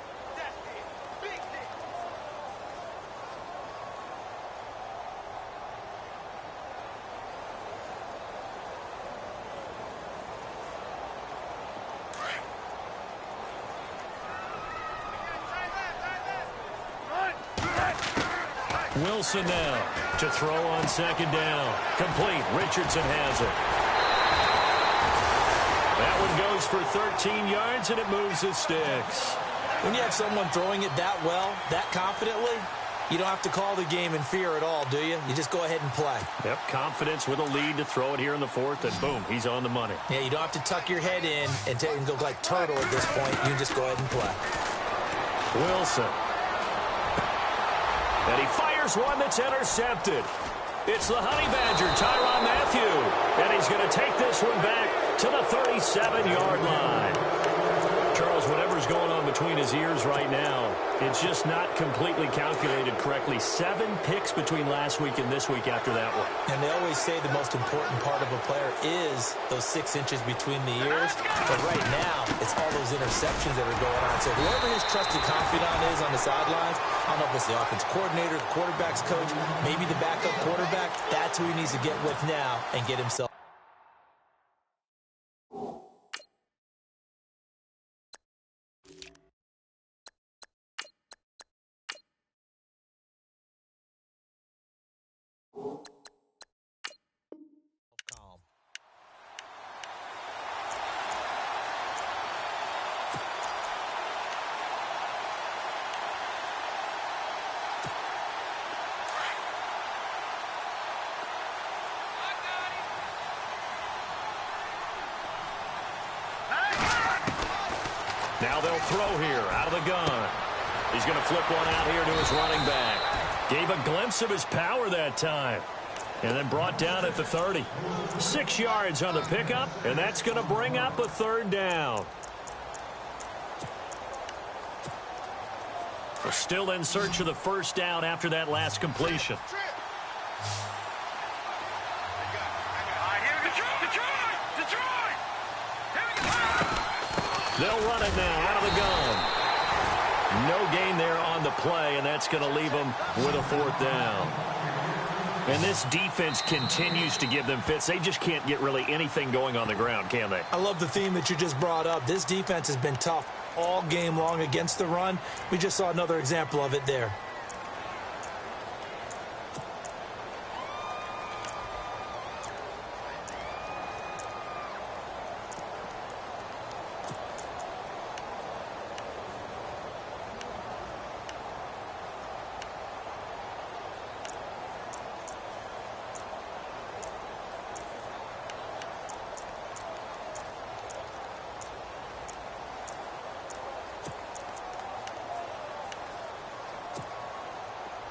Wilson now to throw on second down. Complete. Richardson has it. That one goes for 13 yards, and it moves the sticks. When you have someone throwing it that well, that confidently, you don't have to call the game in fear at all, do you? You just go ahead and play. Yep, confidence with a lead to throw it here in the fourth, and boom, he's on the money. Yeah, you don't have to tuck your head in and go like turtle at this point. You can just go ahead and play. Wilson. And he fires one that's intercepted. It's the Honey Badger, Tyrann Mathieu. And he's going to take this one back to the 37-yard line. Charles, whatever's going on between his ears right now, it's just not completely calculated correctly. 7 picks between last week and this week after that one. And they always say the most important part of a player is those 6 inches between the ears. But right now, it's all those interceptions that are going on. So whoever his trusted confidant is on the sidelines, I don't know if it's the offensive coordinator, the quarterback's coach, maybe the backup quarterback, that's who he needs to get with now and get himself. Now they'll throw here out of the gun. He's going to flip one out here to his running back. Gave a glimpse of his power that time. And then brought down at the 30. 6 yards on the pickup, and that's going to bring up a third down. We're still in search of the first down after that last completion. They'll run it now out of the gun. No gain there on the play, and that's going to leave them with a fourth down. And this defense continues to give them fits. They just can't get really anything going on the ground, can they? I love the theme that you just brought up. This defense has been tough all game long against the run. We just saw another example of it there.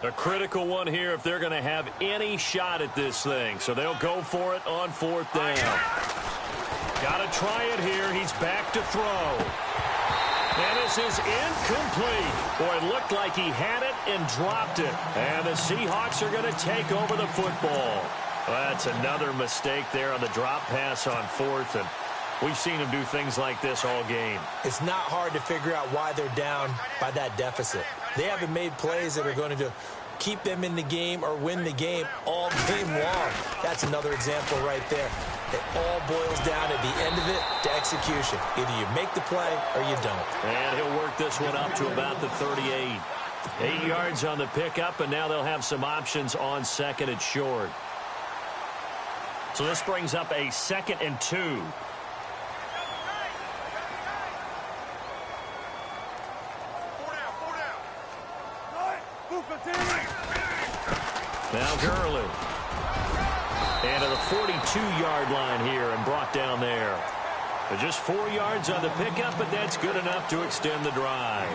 A critical one here if they're going to have any shot at this thing. So they'll go for it on fourth down. Got to try it here. He's back to throw. And this is incomplete. Boy, it looked like he had it and dropped it. And the Seahawks are going to take over the football. Well, that's another mistake there on the drop pass on fourth. And we've seen him do things like this all game. It's not hard to figure out why they're down by that deficit. They haven't made plays that are going to keep them in the game or win the game all game long. That's another example right there. It all boils down at the end of it to execution. Either you make the play or you don't. And he'll work this one up to about the 38. 8 yards on the pickup, and now they'll have some options on second and short. So this brings up a 2nd and 2. Now Gurley. And to the 42-yard line here and brought down there. But just 4 yards on the pickup, but that's good enough to extend the drive.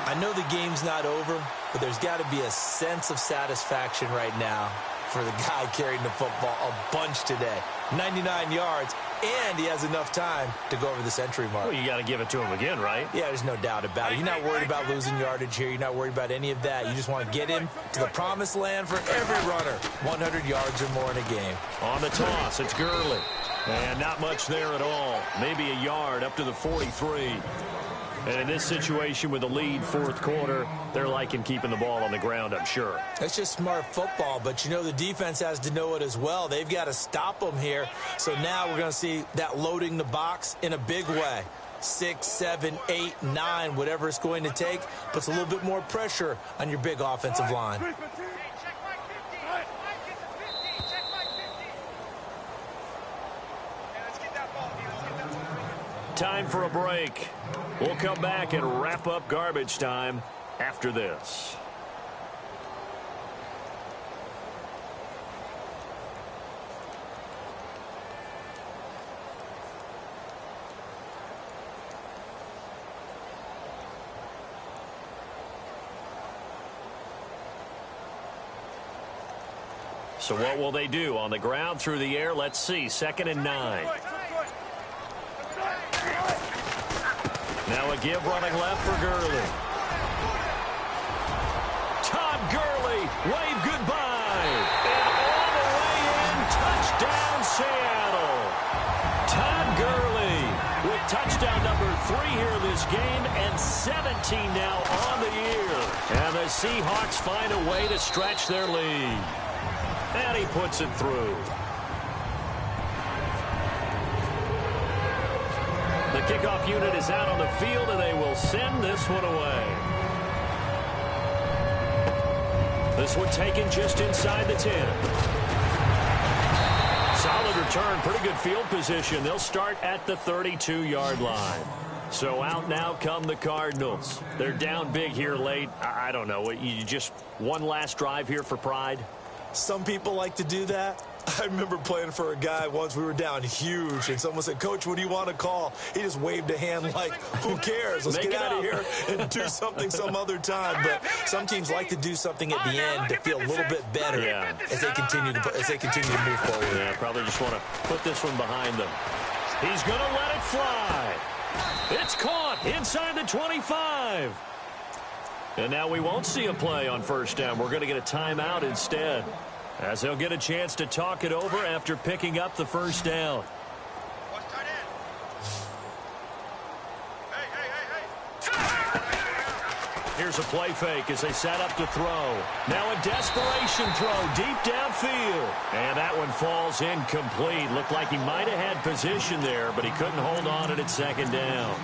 I know the game's not over, but there's got to be a sense of satisfaction right now for the guy carrying the football a bunch today. 99 yards, and he has enough time to go over the century mark. Well, you got to give it to him again, right? Yeah, there's no doubt about it. You're not worried about losing yardage here. You're not worried about any of that. You just want to get him to the promised land for every runner. 100 yards or more in a game. On the toss, it's Gurley. And not much there at all. Maybe a yard up to the 43. And in this situation with the lead fourth quarter, they're liking keeping the ball on the ground, I'm sure. It's just smart football, but you know the defense has to know it as well. They've got to stop them here. So now we're going to see that loading the box in a big way. 6, 7, 8, 9, whatever it's going to take, puts a little bit more pressure on your big offensive line. time for a break. We'll come back and wrap up garbage time after this. So what will they do? On the ground, through the air? Let's see. 2nd and 9. Now a give running left for Gurley. Todd Gurley, wave goodbye. And all the way in, touchdown Seattle. Todd Gurley with touchdown number 3 here in this game and 17 now on the year. And the Seahawks find a way to stretch their lead. And he puts it through. The kickoff unit is out on the field, and they will send this one away. This one taken just inside the 10. Solid return, pretty good field position. They'll start at the 32-yard line. So out now come the Cardinals. They're down big here late. I don't know. You just one last drive here for pride? Some people like to do that. I remember playing for a guy once. We were down huge, and someone said, "Coach, what do you want to call?" He just waved a hand like, who cares? Let's get out of here and do something some other time. But some teams like to do something at the end to feel a little bit better as they continue to move forward. Yeah, probably just want to put this one behind them. He's going to let it fly. It's caught inside the 25. And now we won't see a play on first down. We're going to get a timeout instead, as they'll get a chance to talk it over after picking up the first down. Here's a play fake as they set up to throw. Now a desperation throw deep downfield. And that one falls incomplete. Looked like he might have had position there, but he couldn't hold on it at 2nd down.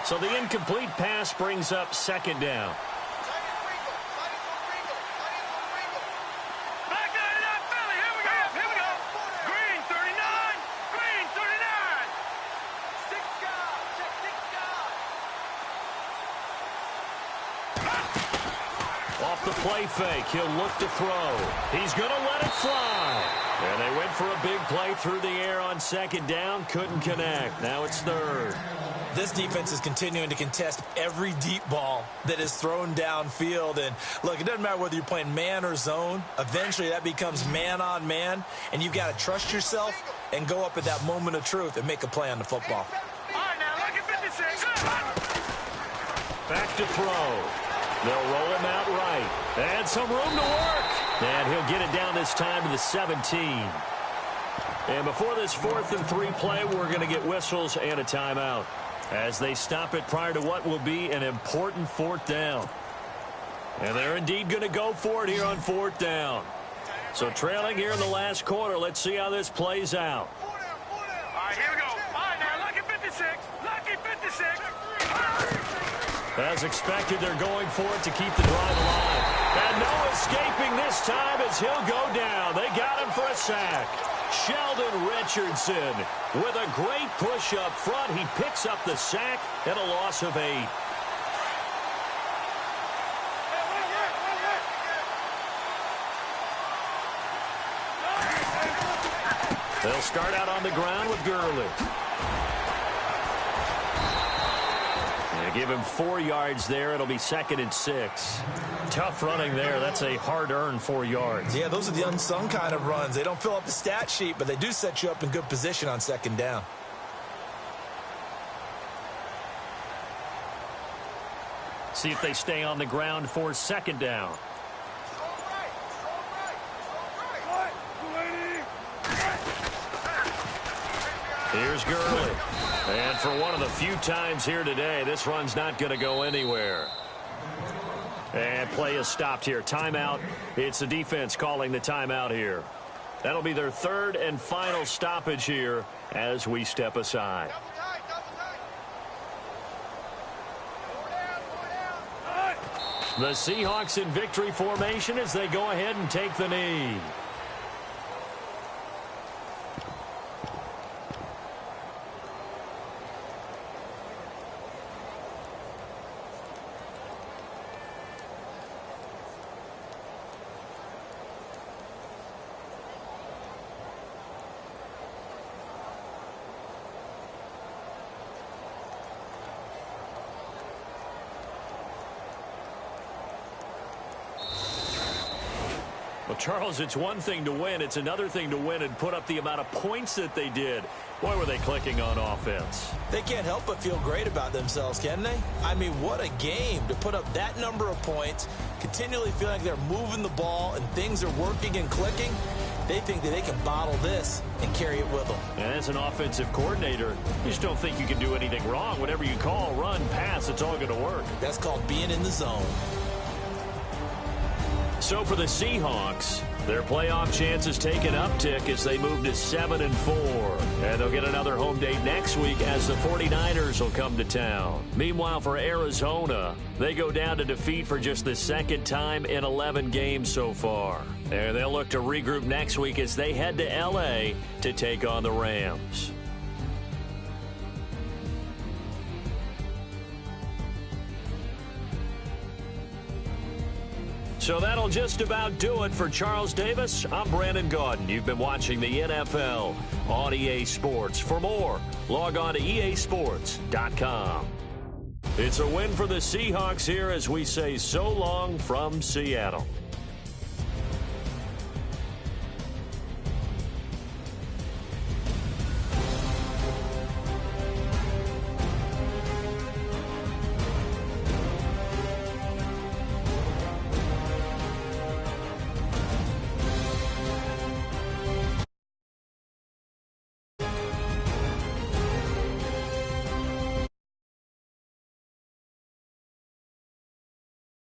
So the incomplete pass brings up 2nd down. Back out of that Philly. Here we go. Here we go. Green 39. Green 39. 6 guys. Check 6 guys. Off the play fake, he'll look to throw. He's going to let it fly. And they went for a big play through the air on 2nd down. Couldn't connect. Now it's 3rd. This defense is continuing to contest every deep ball that is thrown downfield. And, look, it doesn't matter whether you're playing man or zone. Eventually, that becomes man-on-man, and you've got to trust yourself and go up at that moment of truth and make a play on the football. All right, now look at 56. Back to throw. They'll roll him out right. And some room to work. And he'll get it down this time to the 17. And before this 4th and 3 play, we're going to get whistles and a timeout, as they stop it prior to what will be an important 4th down. And they're indeed going to go for it here on 4th down. So trailing here in the last quarter, let's see how this plays out. All right, here we go. All right, now lucky 56. Lucky 56. As expected, they're going for it to keep the drive alive. And no escaping this time as he'll go down. They got him for a sack. Sheldon Richardson with a great push up front. He picks up the sack and a loss of 8. They'll start out on the ground with Gurley. They give him 4 yards there. It'll be 2nd and 6. Tough running there. That's a hard-earned 4 yards. Yeah, those are the unsung kind of runs. They don't fill up the stat sheet, but they do set you up in good position on 2nd down. See if they stay on the ground for 2nd down. Here's Gurley. And for one of the few times here today, this run's not going to go anywhere. And play is stopped here. Timeout. It's the defense calling the timeout here. That'll be their 3rd and final stoppage here as we step aside. The Seahawks in victory formation as they go ahead and take the knee. Well, Charles, it's one thing to win. It's another thing to win and put up the amount of points that they did. Boy, were they clicking on offense. They can't help but feel great about themselves, can they? I mean, what a game to put up that number of points, continually feeling like they're moving the ball and things are working and clicking. They think that they can bottle this and carry it with them. And as an offensive coordinator, you just don't think you can do anything wrong. Whatever you call, run, pass, it's all going to work. That's called being in the zone. So for the Seahawks, their playoff chances take an uptick as they move to 7-4. And they'll get another home date next week as the 49ers will come to town. Meanwhile, for Arizona, they go down to defeat for just the second time in 11 games so far. And they'll look to regroup next week as they head to L.A. to take on the Rams. So that'll just about do it for Charles Davis. I'm Brandon Gaudin. You've been watching the NFL on EA Sports. For more, log on to easports.com. It's a win for the Seahawks here as we say so long from Seattle.